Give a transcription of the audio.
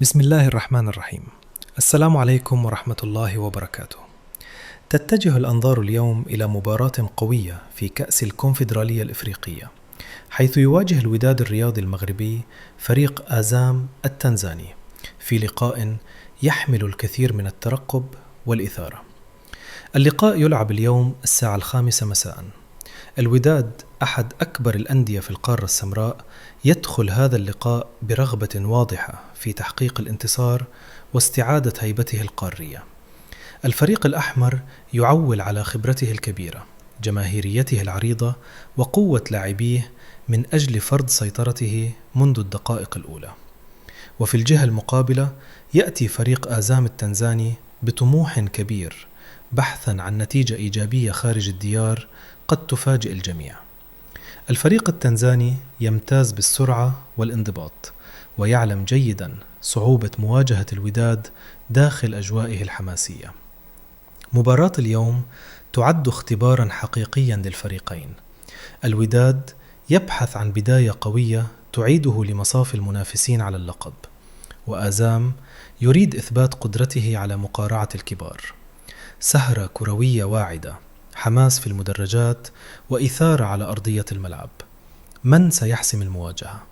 بسم الله الرحمن الرحيم. السلام عليكم ورحمة الله وبركاته. تتجه الأنظار اليوم إلى مباراة قوية في كأس الكونفدرالية الإفريقية، حيث يواجه الوداد الرياضي المغربي فريق آزام التنزاني في لقاء يحمل الكثير من الترقب والإثارة. اللقاء يلعب اليوم الساعة 5 مساء. الوداد أحد أكبر الأندية في القارة السمراء، يدخل هذا اللقاء برغبة واضحة في تحقيق الانتصار واستعادة هيبته القارية. الفريق الأحمر يعول على خبرته الكبيرة، جماهيريته العريضة، وقوة لاعبيه من أجل فرض سيطرته منذ الدقائق الأولى. وفي الجهة المقابلة يأتي فريق آزام التنزاني بطموح كبير، بحثاً عن نتيجة إيجابية خارج الديار قد تفاجئ الجميع. الفريق التنزاني يمتاز بالسرعة والانضباط، ويعلم جيداً صعوبة مواجهة الوداد داخل أجوائه الحماسية. مباراة اليوم تعد اختباراً حقيقياً للفريقين. الوداد يبحث عن بداية قوية تعيده لمصاف المنافسين على اللقب، وآزام يريد إثبات قدرته على مقارعة الكبار. سهرة كروية واعدة، حماس في المدرجات، وإثارة على أرضية الملعب. من سيحسم المواجهة؟